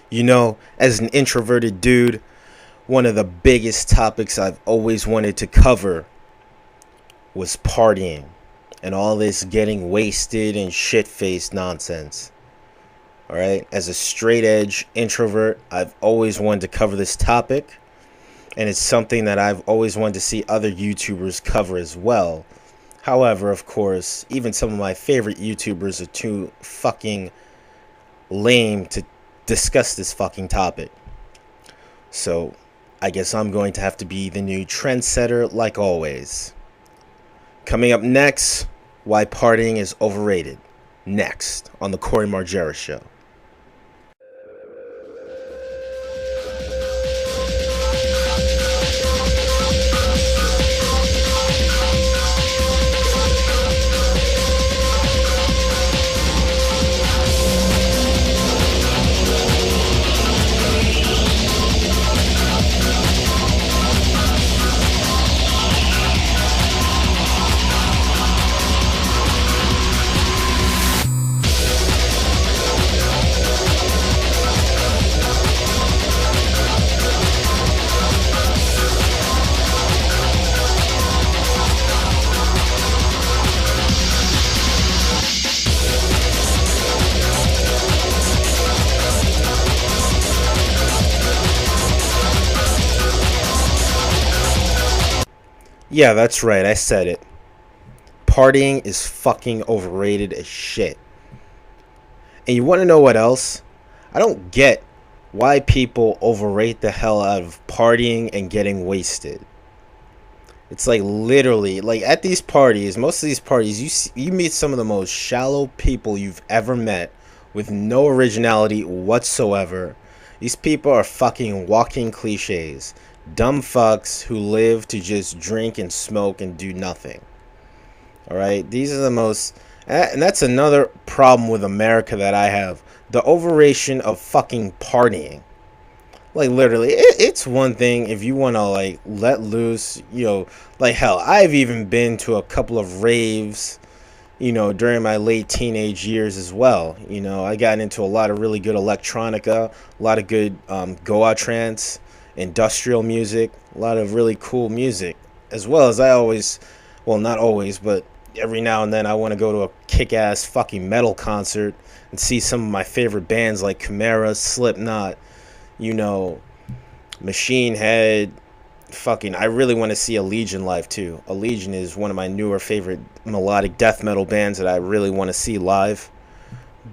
You know, as an introverted dude, one of the biggest topics I've always wanted to cover was partying and all this getting wasted and shit-faced nonsense. Alright? As a straight edge introvert, I've always wanted to cover this topic, and it's something that I've always wanted to see other YouTubers cover as well. However, of course, even some of my favorite YouTubers are too fucking lame to discuss this fucking topic. So, I guess I'm going to have to be the new trendsetter like always. Coming up next, why partying is overrated. Next on the Corey Margera Show. Yeah, that's right, I said it. Partying is fucking overrated as shit. And you want to know what else? I don't get why people overrate the hell out of partying and getting wasted. It's like literally, like at these parties, most of these parties, you meet some of the most shallow people you've ever met with no originality whatsoever. These people are fucking walking cliches. Dumb fucks who live to just drink and smoke and do nothing. Alright? These are the most... And that's another problem with America that I have. The overration of fucking partying. Like, literally, it's one thing if you want to, like, let loose, you know, like, hell, I've even been to a couple of raves, you know, during my late teenage years as well. You know, I got into a lot of really good electronica, a lot of good Goa trance, industrial music, a lot of really cool music, as well as I always, well, not always, but every now and then I want to go to a kick-ass fucking metal concert and see some of my favorite bands like Chimera, Slipknot, you know, Machine Head, fucking, I really want to see Allegiant live too. Allegiant is one of my newer favorite melodic death metal bands that I really want to see live.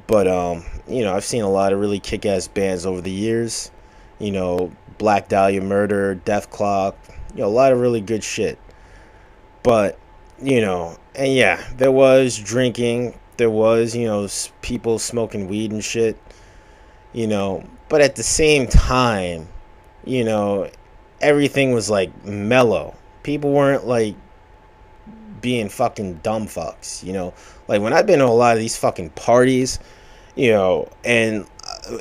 But, you know, I've seen a lot of really kick-ass bands over the years, you know, Black Dahlia Murder, Death Clock, you know, a lot of really good shit. But, you know, and yeah, there was drinking, there was, you know, people smoking weed and shit, you know, but at the same time, you know, everything was like mellow. People weren't like being fucking dumb fucks, you know. Like when I've been to a lot of these fucking parties, you know, and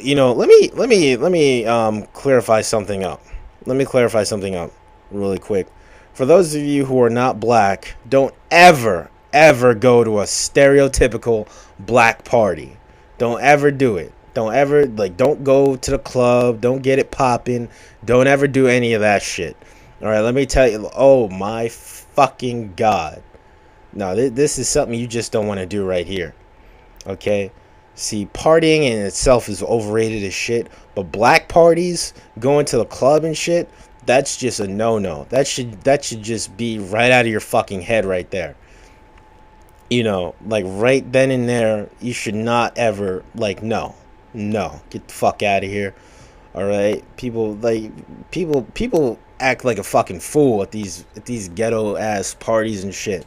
you know, let me clarify something up. Let me clarify something up really quick. For those of you who are not black, don't ever go to a stereotypical black party. Don't ever do it. Don't ever, like, don't go to the club. Don't get it popping. Don't ever do any of that shit. All right, let me tell you. Oh my fucking god. No, this is something you just don't want to do right here. Okay? See, partying in itself is overrated as shit, but black parties, going to the club and shit, that's just a no-no. That should just be right out of your fucking head right there. You know, like right then and there, you should not ever, like, no, get the fuck out of here. All right, people act like a fucking fool at these ghetto ass parties and shit.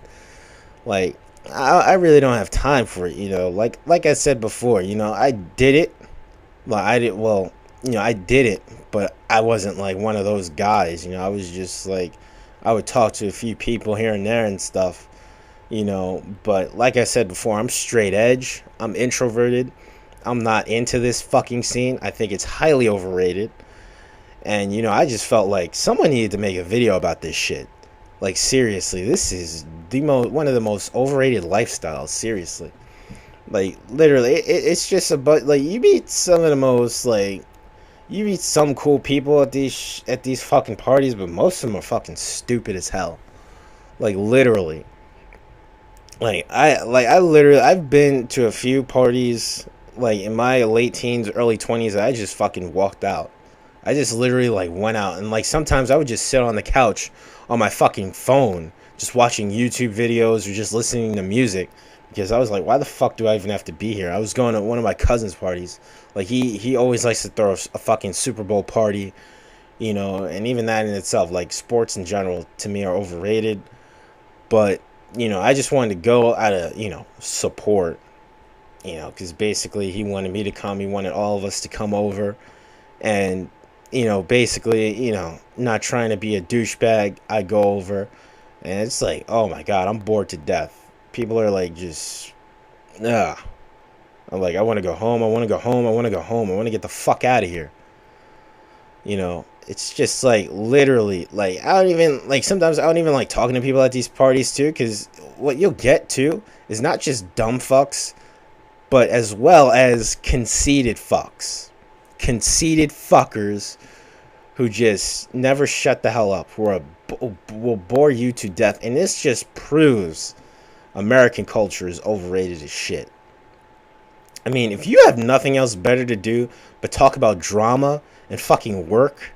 Like, I really don't have time for it, you know. Like I said before, you know, I did it. You know, I did it, but I wasn't like one of those guys, you know. I was just like, I would talk to a few people here and there and stuff, you know. But like I said before, I'm straight edge. I'm introverted. I'm not into this fucking scene. I think it's highly overrated. And, you know, I just felt like someone needed to make a video about this shit. Like, seriously, this is one of the most overrated lifestyles, seriously. Like, literally, it's just about, like, you meet some of the most, like, You meet some cool people at these fucking parties, but most of them are fucking stupid as hell. Like literally. I literally I've been to a few parties like in my late teens, early 20s. I just fucking walked out. I just literally like went out, and like sometimes I would just sit on the couch on my fucking phone just watching YouTube videos or just listening to music because I was like, why the fuck do I even have to be here? I was going to one of my cousin's parties. Like he always likes to throw a fucking Super Bowl party, you know, and even that in itself, like sports in general to me are overrated. But you know, I just wanted to go out of, you know, support, you know, because basically he wanted me to come. He wanted all of us to come over. And, you know, basically, you know, not trying to be a douchebag, I go over. And it's like, oh my God, I'm bored to death. People are like, just, ah. I'm like, I want to go home. I want to go home. I want to go home. I want to get the fuck out of here. You know, it's just like literally like I don't even like sometimes I don't even like talking to people at these parties too, because what you'll get to is not just dumb fucks, but as well as conceited fucks, conceited fuckers who just never shut the hell up, who will bore you to death. And this just proves American culture is overrated as shit. I mean, if you have nothing else better to do but talk about drama and fucking work,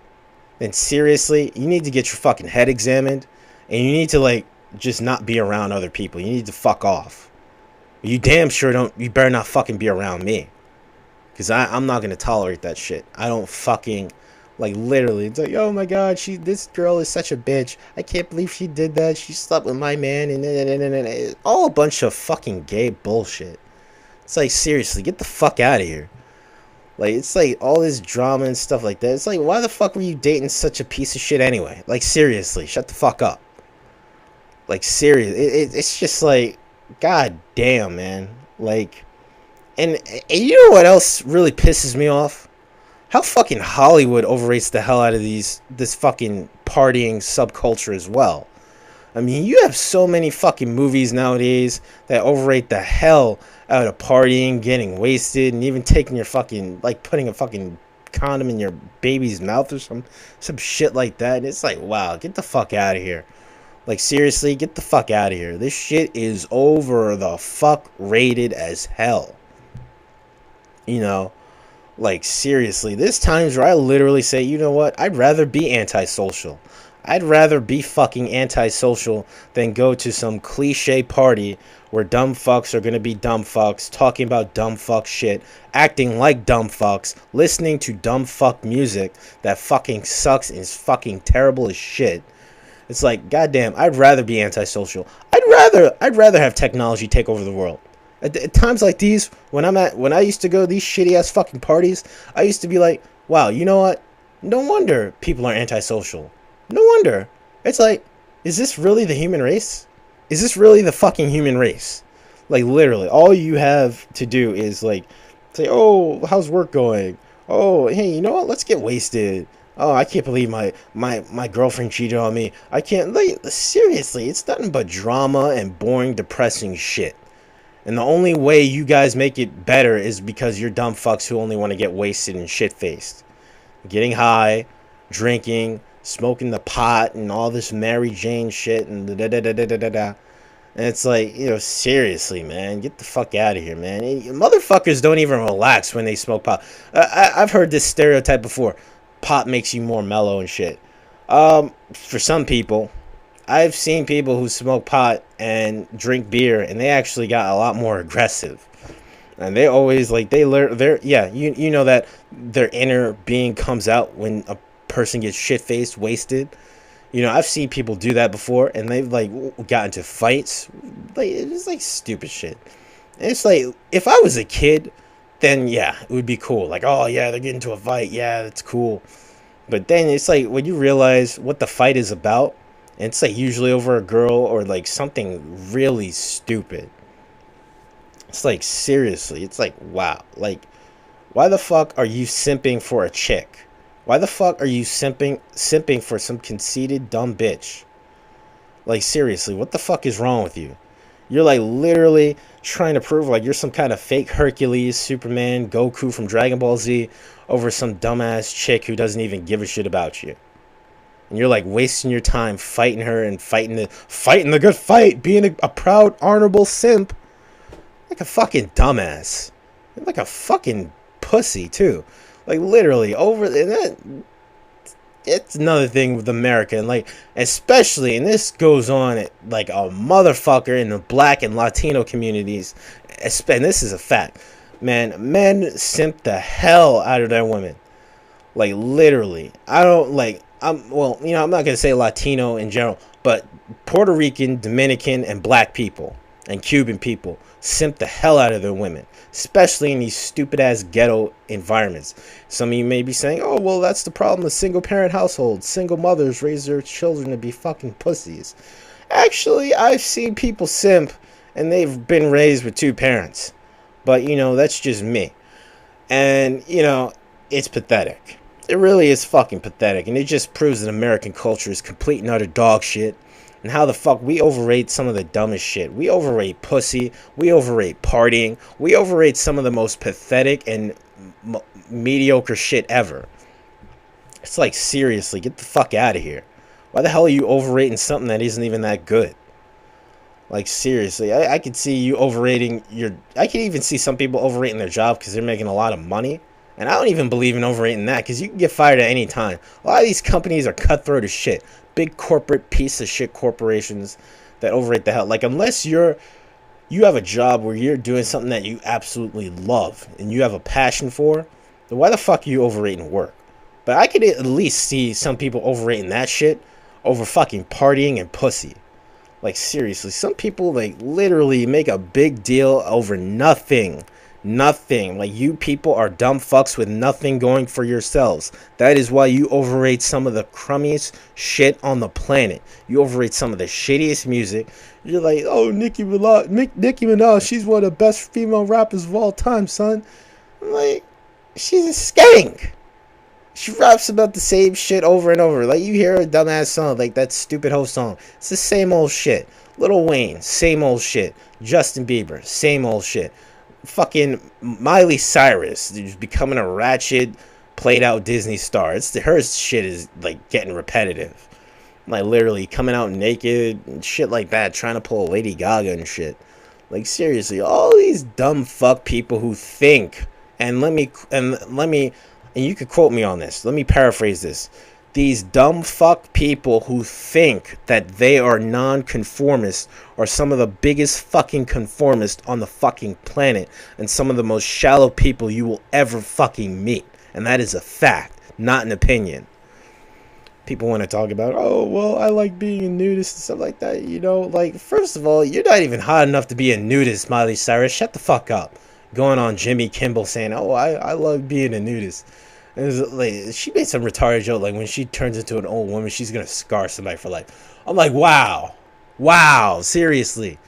then seriously, you need to get your fucking head examined, and you need to like just not be around other people. You need to fuck off. You damn sure don't. You better not fucking be around me, because I'm not gonna tolerate that shit. I don't fucking like literally. It's like, oh my God, this girl is such a bitch. I can't believe she did that. She slept with my man, and all a bunch of fucking gay bullshit. It's like, seriously, get the fuck out of here. Like, it's like all this drama and stuff like that. It's like, why the fuck were you dating such a piece of shit anyway? Like, seriously, shut the fuck up. Like, seriously, it's just like, god damn, man. Like, and you know what else really pisses me off? How fucking Hollywood overrates the hell out of this fucking partying subculture as well. I mean, you have so many fucking movies nowadays that overrate the hell out of partying, getting wasted, and even taking your fucking, like, putting a fucking condom in your baby's mouth or some shit like that. And it's like, wow, get the fuck out of here. Like, seriously, get the fuck out of here. This shit is over the fuck rated as hell. You know? Like, seriously, there's times where I literally say, you know what? I'd rather be antisocial. I'd rather be fucking antisocial than go to some cliche party where dumb fucks are gonna be dumb fucks, talking about dumb fuck shit, acting like dumb fucks, listening to dumb fuck music that fucking sucks and is fucking terrible as shit. It's like, goddamn, I'd rather be antisocial. I'd rather have technology take over the world. At times like these, when I used to go to these shitty ass fucking parties, I used to be like, wow, you know what? No wonder people are antisocial. No wonder. It's like, is this really the human race? Is this really the fucking human race? Like, literally, all you have to do is, like, say, oh, how's work going? Oh, hey, you know what? Let's get wasted. Oh, I can't believe my girlfriend cheated on me. I can't, like, seriously, it's nothing but drama and boring, depressing shit. And the only way you guys make it better is because you're dumb fucks who only want to get wasted and shit-faced. Getting high, drinking, smoking the pot and all this Mary Jane shit and da-da-da-da-da-da-da. And it's like, you know, seriously, man, get the fuck out of here, man. Motherfuckers don't even relax when they smoke pot. I've heard this stereotype before. Pot makes you more mellow and shit. For some people, I've seen people who smoke pot and drink beer, and they actually got a lot more aggressive. And they always, like, they learn, you know that their inner being comes out when a person gets shit-faced, wasted. You know, I've seen people do that before, and they've, like, got into fights. Like, it's, like, stupid shit. And it's like, if I was a kid, then, yeah, it would be cool. Like, oh, yeah, they're getting into a fight. Yeah, that's cool. But then it's like, when you realize what the fight is about, and it's, like, usually over a girl or, like, something really stupid. It's like, seriously, it's like, wow. Like, why the fuck are you simping for a chick? Why the fuck are you simping for some conceited dumb bitch? Like, seriously, what the fuck is wrong with you? You're, like, literally trying to prove like you're some kind of fake Hercules, Superman, Goku from Dragon Ball Z over some dumbass chick who doesn't even give a shit about you. And you're like wasting your time fighting her and fighting the good fight, being a proud, honorable simp. Like a fucking dumbass. Like a fucking pussy too. Like literally over and that. It's another thing with America, and like especially, and this goes on like a motherfucker in the Black and Latino communities, and this is a fact, man. Men simp the hell out of their women, like literally. I don't like. I'm not gonna say Latino in general, but Puerto Rican, Dominican, and Black people and Cuban people simp the hell out of their women, especially in these stupid ass ghetto environments. Some of you may be saying, oh well, that's the problem with single parent households. Single mothers raise their children to be fucking pussies. Actually, I've seen people simp and they've been raised with two parents, but that's just me. And it's pathetic. It really is fucking pathetic, and it just proves that American culture is complete and utter dog shit. And how the fuck we overrate some of the dumbest shit. We overrate pussy. We overrate partying. We overrate some of the most pathetic and mediocre shit ever. It's like, seriously, get the fuck out of here. Why the hell are you overrating something that isn't even that good? Like, seriously, I could see you overrating I can even see some people overrating their job because they're making a lot of money. And I don't even believe in overrating that, because you can get fired at any time. A lot of these companies are cutthroat as shit. Big corporate piece of shit corporations that overrate the hell. Like, unless you have a job where you're doing something that you absolutely love and you have a passion for, then why the fuck are you overrating work? But I could at least see some people overrating that shit over fucking partying and pussy. Like, seriously, some people, like, literally make a big deal over nothing. Nothing. Like, you people are dumb fucks with nothing going for yourselves. That is why you overrate some of the crummiest shit on the planet. You overrate some of the shittiest music. You're like, oh, Nicki Minaj, she's one of the best female rappers of all time, son. I'm like, she's a skank. She raps about the same shit over and over. Like, you hear a dumbass song, like that stupid hoe song. It's the same old shit. Lil Wayne, same old shit. Justin Bieber, same old shit. Fucking Miley Cyrus, who's becoming a ratchet, played out Disney star. Her shit is like getting repetitive. Like, literally coming out naked and shit like that, trying to pull a Lady Gaga and shit. Like, seriously, all these dumb fuck people who think, and you could quote me on this. Let me paraphrase this. These dumb fuck people who think that they are non-conformists are some of the biggest fucking conformists on the fucking planet, and some of the most shallow people you will ever fucking meet. And that is a fact, not an opinion. People want to talk about, oh, well, I like being a nudist and stuff like that. Like, first of all, you're not even hot enough to be a nudist, Miley Cyrus. Shut the fuck up. Going on Jimmy Kimmel saying, oh, I love being a nudist. It was like, she made some retarded joke, like when she turns into an old woman, she's gonna scar somebody for life. I'm like, wow, seriously.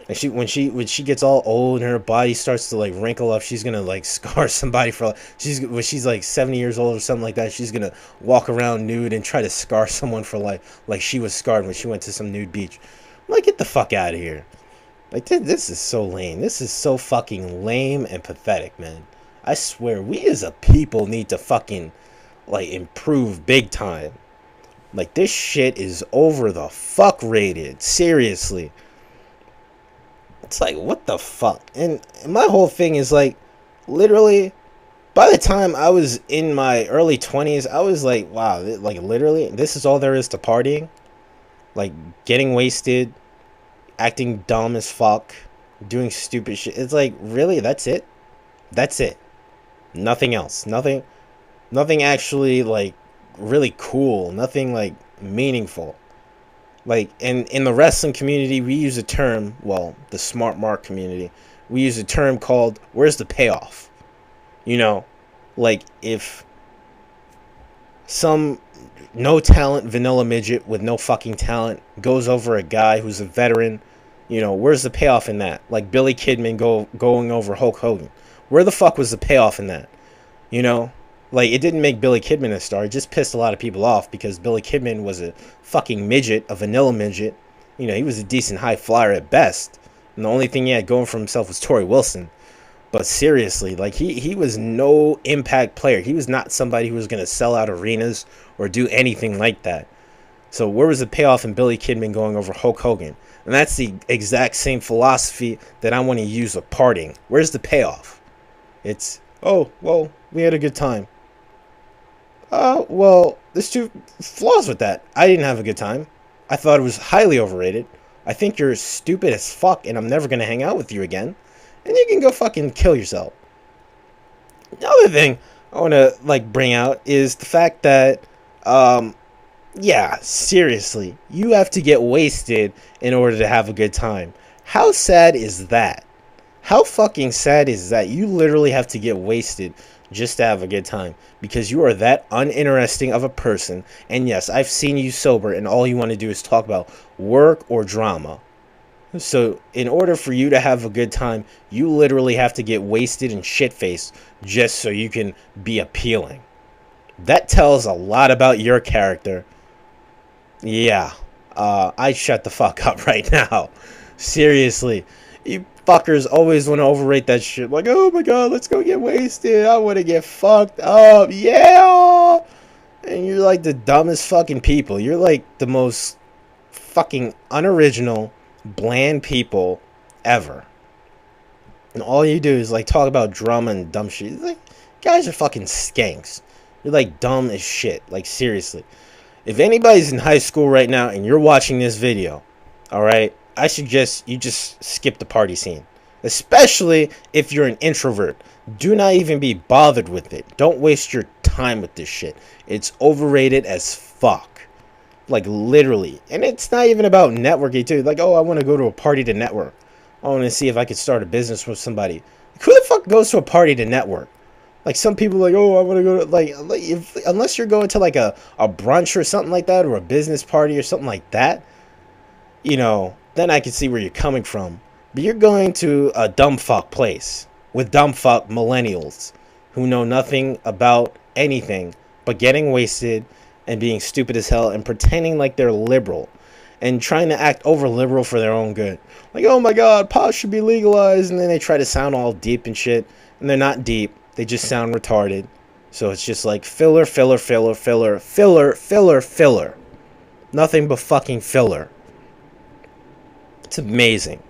And when she gets all old and her body starts to like wrinkle up, she's gonna like scar somebody for life. When she's like 70 years old or something like that, she's gonna walk around nude and try to scar someone for life, like she was scarred when she went to some nude beach. I'm like, get the fuck out of here. Like, this is so lame. This is so fucking lame and pathetic, man. I swear, we as a people need to fucking, like, improve big time. Like, this shit is over the fuck rated. Seriously. It's like, what the fuck? And my whole thing is, like, literally, by the time I was in my early 20s, I was like, wow, like, literally, this is all there is to partying? Like, getting wasted, acting dumb as fuck, doing stupid shit. It's like, really? That's it? That's it. Nothing else. Nothing actually, like, really cool. Nothing, like, meaningful. Like, in the wrestling community, we use a term, well, the smart mark community, we use a term called, where's the payoff? Like, if some no talent vanilla midget with no fucking talent goes over a guy who's a veteran, where's the payoff in that? Like Billy Kidman going over Hulk Hogan. Where the fuck was the payoff in that? Like, it didn't make Billy Kidman a star. It just pissed a lot of people off because Billy Kidman was a fucking midget, a vanilla midget. He was a decent high flyer at best. And the only thing he had going for himself was Torrey Wilson. But seriously, like he was no impact player. He was not somebody who was going to sell out arenas or do anything like that. So where was the payoff in Billy Kidman going over Hulk Hogan? And that's the exact same philosophy that I want to use with partying. Where's the payoff? It's, oh, well, we had a good time. Well, there's two flaws with that. I didn't have a good time. I thought it was highly overrated. I think you're stupid as fuck, and I'm never going to hang out with you again. And you can go fucking kill yourself. The other thing I want to, like, bring out is the fact that, yeah, seriously, you have to get wasted in order to have a good time. How sad is that? How fucking sad is that? You literally have to get wasted just to have a good time because you are that uninteresting of a person. And yes, I've seen you sober and all you want to do is talk about work or drama. So in order for you to have a good time, you literally have to get wasted and shit-faced just so you can be appealing. That tells a lot about your character. Yeah, I shut the fuck up right now. Seriously, you fuckers always want to overrate that shit. Like, oh my god, let's go get wasted. I want to get fucked up. Yeah! And you're like the dumbest fucking people. You're like the most fucking unoriginal, bland people ever. And all you do is like talk about drama and dumb shit. Like, guys are fucking skanks. You're like dumb as shit. Like, seriously. If anybody's in high school right now and you're watching this video, alright, I suggest you just skip the party scene. Especially if you're an introvert. Do not even be bothered with it. Don't waste your time with this shit. It's overrated as fuck. Like, literally. And it's not even about networking, too. Like, oh, I want to go to a party to network. I want to see if I could start a business with somebody. Like, who the fuck goes to a party to network? Like, some people are like, oh, I want to go to, like unless you're going to, like, a brunch or something like that, or a business party or something like that, you know, then I can see where you're coming from. But you're going to a dumb fuck place with dumb fuck millennials who know nothing about anything but getting wasted and being stupid as hell and pretending like they're liberal and trying to act over liberal for their own good. Like, oh my god, pot should be legalized, and then they try to sound all deep and shit, and they're not deep. They just sound retarded. So it's just like filler, filler, filler, filler, filler, filler, filler. Nothing but fucking filler. It's amazing.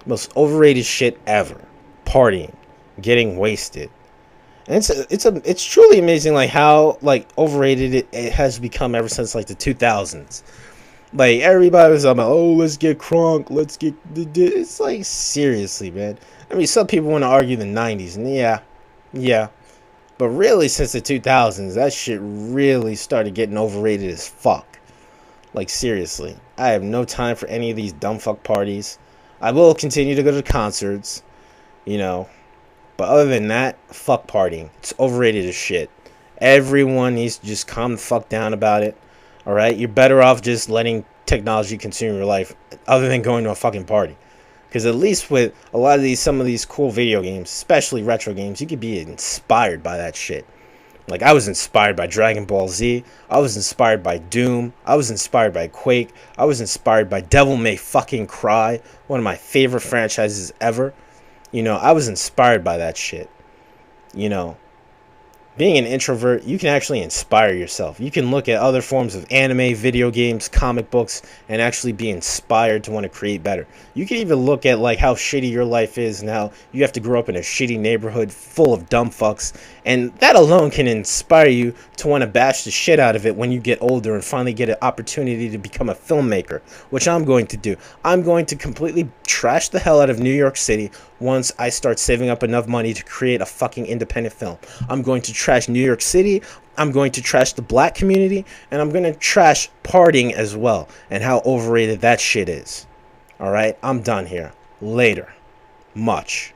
Most overrated shit ever. Partying. Getting wasted. And it's truly amazing like how like overrated it has become ever since like the 2000s. Like everybody was talking about, oh, let's get crunk, let's get, it's like, seriously, man. I mean, some people want to argue the 90s, and yeah, but really since the 2000s, that shit really started getting overrated as fuck. Like, seriously, I have no time for any of these dumb fuck parties. I will continue to go to concerts, you know, but other than that, fuck partying. It's overrated as shit. Everyone needs to just calm the fuck down about it. Alright? You're better off just letting technology consume your life other than going to a fucking party. Because at least with a lot of some of these cool video games, especially retro games, you could be inspired by that shit. Like, I was inspired by Dragon Ball Z. I was inspired by Doom. I was inspired by Quake. I was inspired by Devil May fucking Cry. One of my favorite franchises ever. You know, I was inspired by that shit. You know, being an introvert, you can actually inspire yourself. You can look at other forms of anime, video games, comic books, and actually be inspired to want to create better. You can even look at like how shitty your life is and how you have to grow up in a shitty neighborhood full of dumb fucks, and that alone can inspire you to want to bash the shit out of it when you get older and finally get an opportunity to become a filmmaker, which I'm going to do. I'm going to completely trash the hell out of New York City once I start saving up enough money to create a fucking independent film. I'm going to trash New York City, I'm going to trash the black community, and I'm going to trash partying as well, and how overrated that shit is. Alright, I'm done here. Later. Much.